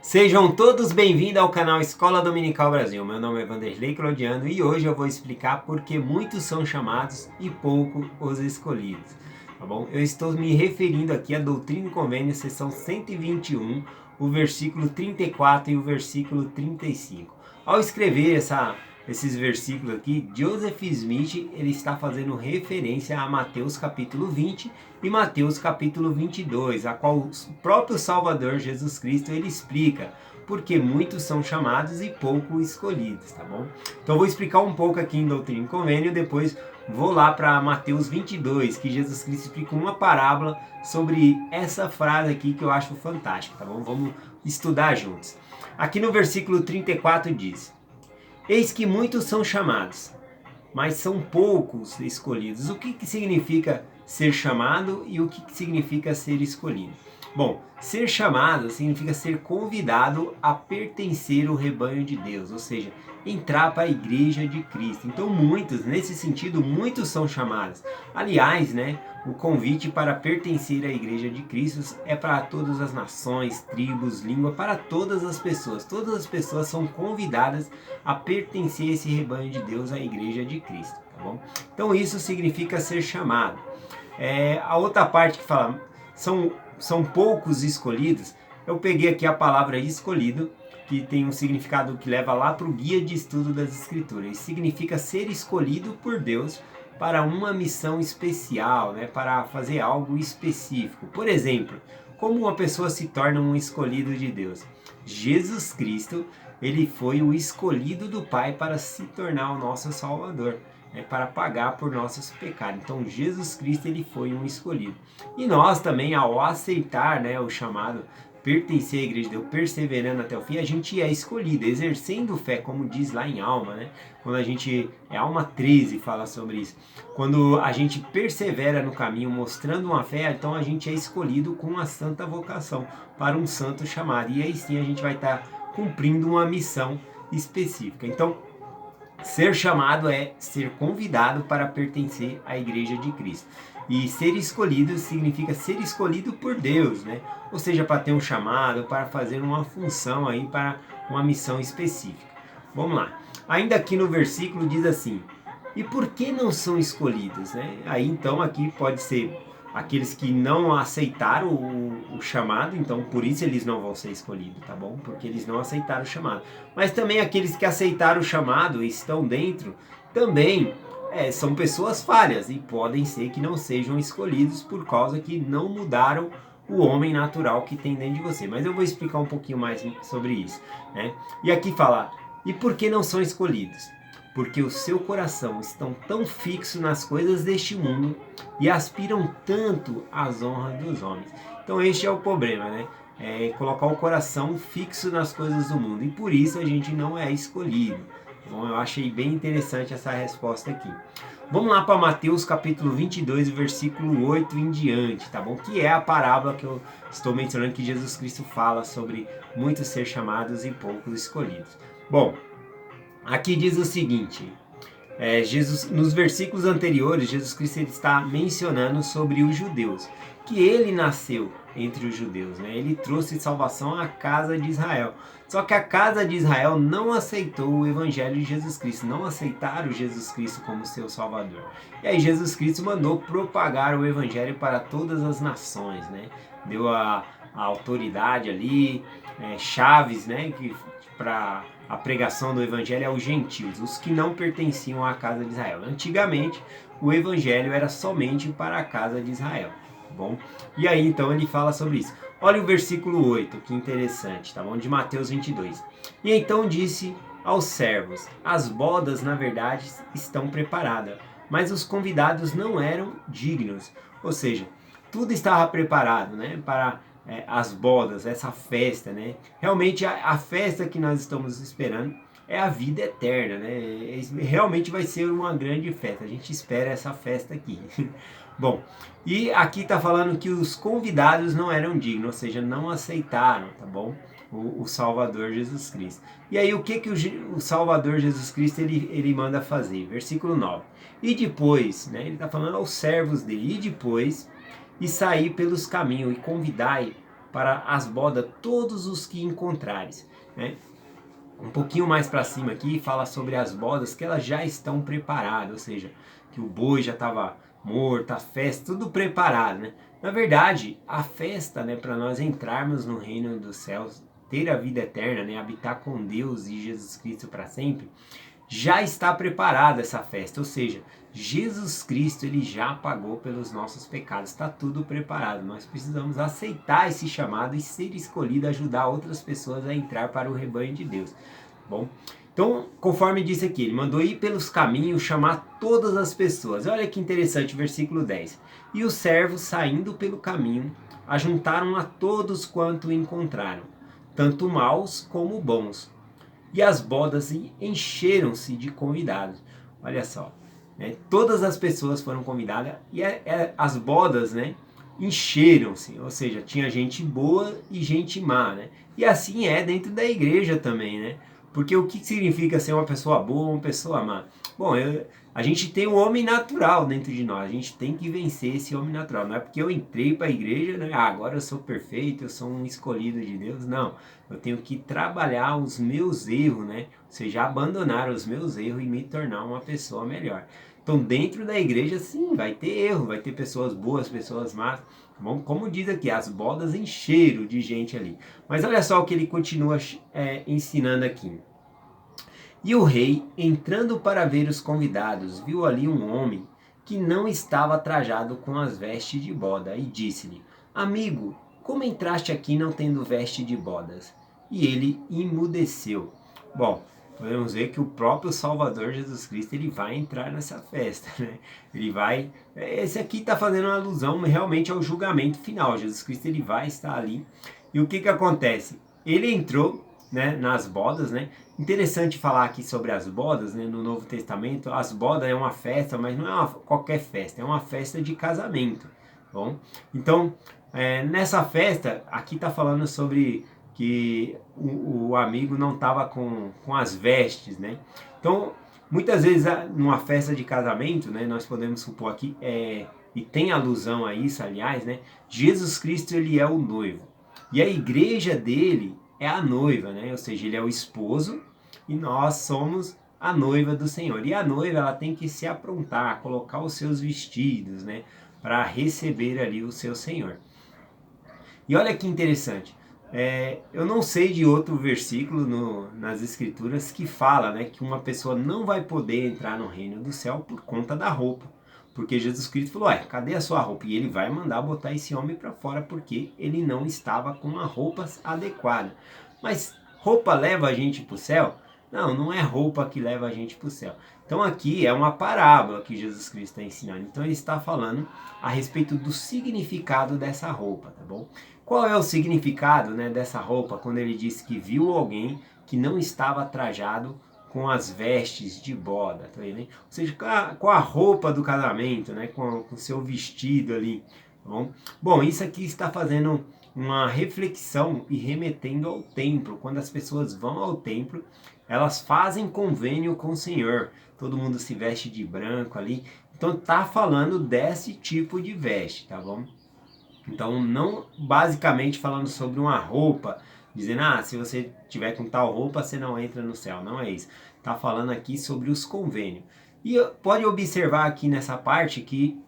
Sejam todos bem-vindos ao canal Escola Dominical Brasil. Meu nome é Vanderlei Claudiano e hoje eu vou explicar por que muitos são chamados e pouco os escolhidos. Tá bom? Eu estou me referindo aqui à Doutrina e Convênio, seção 121, o versículo 34 e o versículo 35. Ao escrever esses versículos aqui, Joseph Smith ele está fazendo referência a Mateus capítulo 20 e Mateus capítulo 22, a qual o próprio Salvador Jesus Cristo ele explica porque muitos são chamados e pouco escolhidos, tá bom? Então eu vou explicar um pouco aqui em Doutrina e Convênio, depois vou lá para Mateus 22, que Jesus Cristo explica uma parábola sobre essa frase aqui que eu acho fantástica, tá bom? Vamos estudar juntos. Aqui no versículo 34 diz: Eis que muitos são chamados, mas são poucos escolhidos. O que significa ser chamado e o que significa ser escolhido? Bom, ser chamado significa ser convidado a pertencer ao rebanho de Deus, ou seja, entrar para a igreja de Cristo. Então nesse sentido, muitos são chamados. Aliás, o convite para pertencer à igreja de Cristo é para todas as nações, tribos, língua, para todas as pessoas. Todas as pessoas são convidadas a pertencer a esse rebanho de Deus, à igreja de Cristo, tá bom? Então isso significa ser chamado. A outra parte que fala são poucos escolhidos, eu peguei aqui a palavra escolhido, que tem um significado que leva lá para o guia de estudo das escrituras. Isso significa ser escolhido por Deus para uma missão especial, para fazer algo específico. Por exemplo, como uma pessoa se torna um escolhido de Deus? Jesus Cristo, ele foi o escolhido do Pai para se tornar o nosso Salvador, para pagar por nossos pecados. Então Jesus Cristo ele foi um escolhido. E nós também, ao aceitar o chamado, pertencer à igreja de Deus, perseverando até o fim, a gente é escolhido, exercendo fé, como diz lá em Alma, quando a gente, Alma 13 fala sobre isso, quando a gente persevera no caminho, mostrando uma fé, então a gente é escolhido com uma santa vocação, para um santo chamado, e aí sim a gente vai estar cumprindo uma missão específica. Então, ser chamado é ser convidado para pertencer à igreja de Cristo. E ser escolhido significa ser escolhido por Deus, Ou seja, para ter um chamado, para fazer uma função aí, para uma missão específica. Vamos lá. Ainda aqui no versículo diz assim: e por que não são escolhidos, Aí então aqui pode ser aqueles que não aceitaram o chamado, então por isso eles não vão ser escolhidos, tá bom? Porque eles não aceitaram o chamado. Mas também aqueles que aceitaram o chamado e estão dentro, também são pessoas falhas e podem ser que não sejam escolhidos por causa que não mudaram o homem natural que tem dentro de você. Mas eu vou explicar um pouquinho mais sobre isso, E aqui fala: e por que não são escolhidos? Porque o seu coração estão tão fixo nas coisas deste mundo e aspiram tanto às honras dos homens. Então este é o problema, É colocar o coração fixo nas coisas do mundo, e por isso a gente não é escolhido. Bom, eu achei bem interessante essa resposta aqui. Vamos lá para Mateus capítulo 22, versículo 8 em diante, tá bom? Que é a parábola que eu estou mencionando, que Jesus Cristo fala sobre muitos ser chamados e poucos escolhidos. Bom, aqui diz o seguinte: nos versículos anteriores, Jesus Cristo ele está mencionando sobre os judeus, que ele nasceu entre os judeus, Ele trouxe salvação à casa de Israel. Só que a casa de Israel não aceitou o evangelho de Jesus Cristo, não aceitaram Jesus Cristo como seu Salvador. E aí Jesus Cristo mandou propagar o evangelho para todas as nações, Deu a autoridade ali, chaves, para a pregação do evangelho aos gentios, os que não pertenciam à casa de Israel. Antigamente, o evangelho era somente para a casa de Israel, tá bom? E aí, então, ele fala sobre isso. Olha o versículo 8, que interessante, tá bom? De Mateus 22. E então disse aos servos: as bodas, na verdade, estão preparadas, mas os convidados não eram dignos. Ou seja, tudo estava preparado, para as bodas, essa festa, Realmente a festa que nós estamos esperando é a vida eterna, Realmente vai ser uma grande festa. A gente espera essa festa aqui. Bom, e aqui está falando que os convidados não eram dignos, ou seja, não aceitaram, tá bom? O Salvador Jesus Cristo. E aí o que o Salvador Jesus Cristo ele manda fazer? Versículo 9. E depois, ele está falando aos servos dele, e depois, e sair pelos caminhos e convidai para as bodas todos os que encontrares, né? Um pouquinho mais para cima aqui fala sobre as bodas que elas já estão preparadas, ou seja, que o boi já estava morto, a festa, tudo preparado, né? Na verdade, a festa, né, para nós entrarmos no reino dos céus, ter a vida eterna, né, habitar com Deus e Jesus Cristo para sempre, já está preparada essa festa, ou seja, Jesus Cristo ele já pagou pelos nossos pecados, está tudo preparado. Nós precisamos aceitar esse chamado e ser escolhido a ajudar outras pessoas a entrar para o rebanho de Deus. Bom, então, conforme disse aqui, ele mandou ir pelos caminhos chamar todas as pessoas. Olha que interessante, versículo 10. E os servos, saindo pelo caminho, ajuntaram a todos quanto encontraram, tanto maus como bons. E as bodas encheram-se de convidados. Olha só, né? Todas as pessoas foram convidadas e as bodas, né, encheram-se, ou seja, tinha gente boa e gente má, né? E assim é dentro da igreja também, né? Porque o que significa ser uma pessoa boa ou uma pessoa má? Bom, a gente tem um homem natural dentro de nós, a gente tem que vencer esse homem natural. Não é porque eu entrei para a igreja, né? Agora eu sou perfeito, eu sou um escolhido de Deus. Não, eu tenho que trabalhar os meus erros, né? Ou seja, abandonar os meus erros e me tornar uma pessoa melhor. Então, dentro da igreja, sim, vai ter erro, vai ter pessoas boas, pessoas más. Bom, como diz aqui, as bodas encheram de gente ali. Mas olha só o que ele continua ensinando aqui. E o rei, entrando para ver os convidados, viu ali um homem que não estava trajado com as vestes de boda, e disse-lhe: Amigo, como entraste aqui não tendo veste de bodas? E ele emudeceu. Bom, podemos ver que o próprio Salvador Jesus Cristo ele vai entrar nessa festa, né? Ele vai. Esse aqui está fazendo uma alusão realmente ao julgamento final. Jesus Cristo ele vai estar ali. E o que que acontece? Ele entrou, né, nas bodas, né? Interessante falar aqui sobre as bodas, né? No Novo Testamento, as bodas é uma festa, mas não é qualquer festa, é uma festa de casamento, bom? Então, nessa festa, aqui está falando sobre que o amigo não estava com as vestes, né? Então, muitas vezes, numa festa de casamento, né? Nós podemos supor aqui, e tem alusão a isso, aliás, né? Jesus Cristo, ele é o noivo. E a igreja dele é a noiva, né? Ou seja, ele é o esposo e nós somos a noiva do Senhor. E a noiva ela tem que se aprontar, colocar os seus vestidos, né, para receber ali o seu Senhor. E olha que interessante. Eu não sei de outro versículo nas Escrituras que fala, né, que uma pessoa não vai poder entrar no reino do céu por conta da roupa. Porque Jesus Cristo falou, cadê a sua roupa? E ele vai mandar botar esse homem para fora porque ele não estava com a roupa adequada. Mas roupa leva a gente para o céu? Não, não é roupa que leva a gente para o céu. Então aqui é uma parábola que Jesus Cristo está ensinando. Então ele está falando a respeito do significado dessa roupa, tá bom? Qual é o significado, né, dessa roupa quando ele disse que viu alguém que não estava trajado com as vestes de boda, tá vendo? Ou seja, com a roupa do casamento, né? Com o seu vestido ali, tá bom? Bom, isso aqui está fazendo uma reflexão e remetendo ao templo. Quando as pessoas vão ao templo, elas fazem convênio com o Senhor. Todo mundo se veste de branco ali. Então tá falando desse tipo de veste, tá bom? Então não basicamente falando sobre uma roupa, dizendo, se você tiver com tal roupa, você não entra no céu. Não é isso. Está falando aqui sobre os convênios. E pode observar aqui nessa parte que,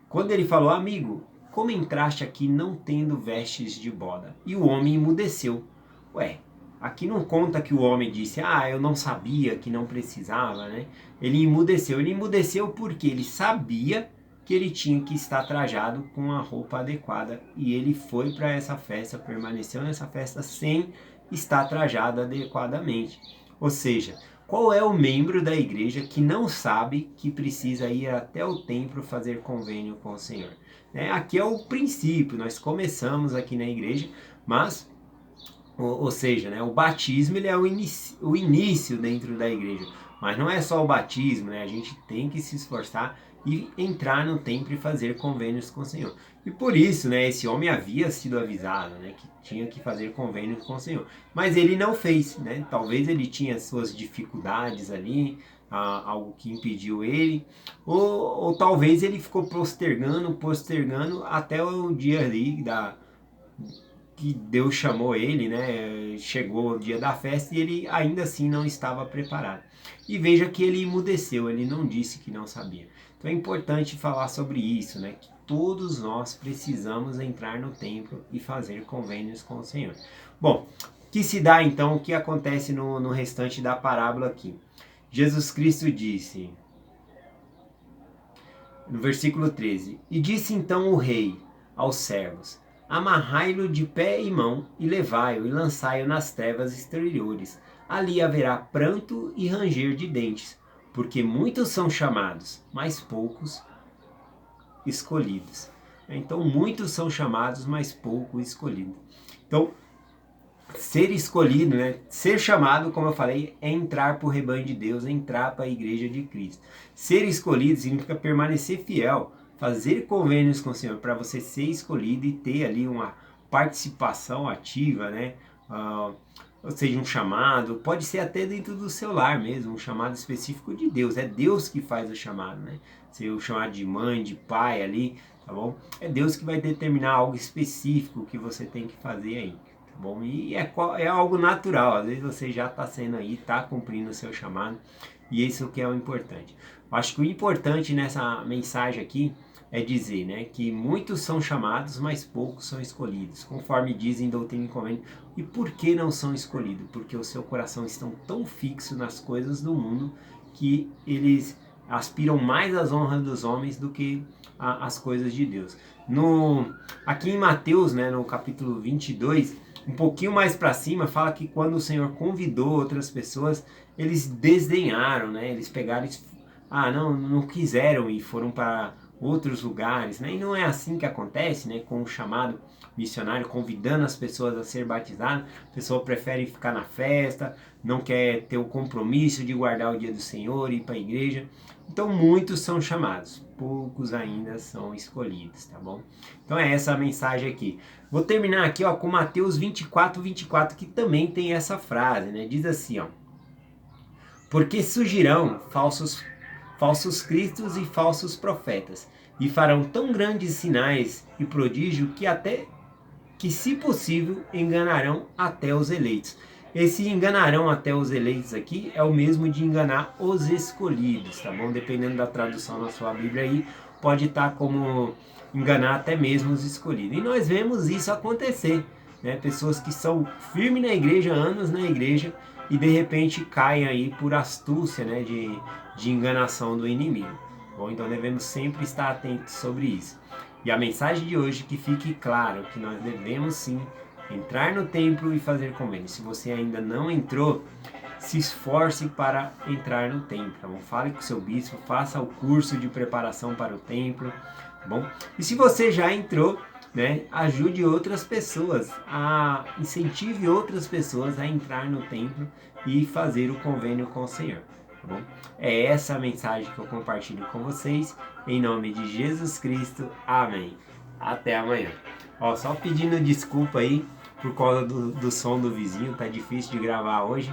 quando ele falou, amigo, como entraste aqui não tendo vestes de boda? E o homem emudeceu. Aqui não conta que o homem disse, eu não sabia que não precisava, né? Ele emudeceu. Ele emudeceu porque ele sabia que ele tinha que estar trajado com a roupa adequada e ele foi para essa festa, permaneceu nessa festa sem estar trajado adequadamente. Ou seja, qual é o membro da igreja que não sabe que precisa ir até o templo fazer convênio com o Senhor? Aqui é o princípio, nós começamos aqui na igreja, mas, ou seja, o batismo ele é o início dentro da igreja, mas não é só o batismo, a gente tem que se esforçar e entrar no templo e fazer convênios com o Senhor. E por isso, esse homem havia sido avisado, que tinha que fazer convênios com o Senhor. Mas ele não fez, Talvez ele tinha suas dificuldades ali, algo que impediu ele, ou talvez ele ficou postergando até o dia ali que Deus chamou ele, né? Chegou o dia da festa e ele ainda assim não estava preparado. E veja que ele emudeceu, ele não disse que não sabia. Então é importante falar sobre isso, né? Que todos nós precisamos entrar no templo e fazer convênios com o Senhor. Bom, que se dá então, o que acontece no restante da parábola aqui? Jesus Cristo disse, no versículo 13, e disse então o rei aos servos, amarrai-lo de pé e mão e levai-o e lançai-o nas trevas exteriores. Ali haverá pranto e ranger de dentes, porque muitos são chamados, mas poucos escolhidos. Então, muitos são chamados, mas poucos escolhidos. Então, ser escolhido, né? Ser chamado, como eu falei, é entrar para o rebanho de Deus, é entrar para a igreja de Cristo. Ser escolhido significa permanecer fiel, fazer convênios com o Senhor para você ser escolhido e ter ali uma participação ativa, né? Ou seja, um chamado, pode ser até dentro do seu lar mesmo, um chamado específico de Deus. É Deus que faz o chamado, né? Se o chamado de mãe, de pai ali, tá bom? É Deus que vai determinar algo específico que você tem que fazer aí. Bom, e é algo natural, às vezes você já está sendo aí, está cumprindo o seu chamado, e isso que é o importante. Eu acho que o importante nessa mensagem aqui é dizer, né, que muitos são chamados, mas poucos são escolhidos, conforme dizem Doutrina e Convênio. E por que não são escolhidos? Porque o seu coração está tão fixo nas coisas do mundo que eles aspiram mais às honras dos homens do que às coisas de Deus. Aqui em Mateus, né, no capítulo 22, um pouquinho mais para cima, fala que quando o Senhor convidou outras pessoas, eles desdenharam, né? Eles pegaram, não quiseram e foram para outros lugares, né? E não é assim que acontece, né? Com o chamado missionário, convidando as pessoas a ser batizadas, a pessoa prefere ficar na festa, não quer ter o compromisso de guardar o dia do Senhor e ir para a igreja. Então muitos são chamados, poucos ainda são escolhidos, tá bom? Então é essa a mensagem aqui. Vou terminar aqui, ó, com Mateus 24, que também tem essa frase, né? Diz assim, ó: porque surgirão falsos cristos e falsos profetas, e farão tão grandes sinais e prodígio que, se possível, enganarão até os eleitos. Esse enganarão até os eleitos aqui é o mesmo de enganar os escolhidos, tá bom? Dependendo da tradução na sua Bíblia aí, pode estar como enganar até mesmo os escolhidos. E nós vemos isso acontecer, né? Pessoas que são firmes na igreja, anos na igreja, e de repente caem aí por astúcia, né? De enganação do inimigo. Bom, então devemos sempre estar atentos sobre isso. E a mensagem de hoje, que fique claro que nós devemos sim entrar no templo e fazer convênio. Se você ainda não entrou, se esforce para entrar no templo, tá bom? Fale com o seu bispo, faça o curso de preparação para o templo, tá bom? E se você já entrou, né, ajude outras pessoas, incentive outras pessoas a entrar no templo e fazer o convênio com o Senhor. Tá bom? É essa a mensagem que eu compartilho com vocês, em nome de Jesus Cristo, amém. Até amanhã. Ó, só pedindo desculpa aí por causa do som do vizinho, tá difícil de gravar hoje,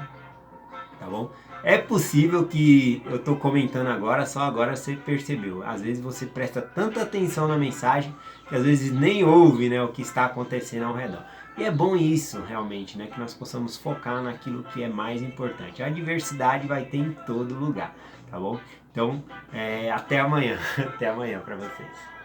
tá bom? É possível que eu tô comentando agora, só agora você percebeu. Às vezes você presta tanta atenção na mensagem que às vezes nem ouve, né, o que está acontecendo ao redor. E é bom isso, realmente, né, que nós possamos focar naquilo que é mais importante. A diversidade vai ter em todo lugar, tá bom? Então, até amanhã. Até amanhã para vocês.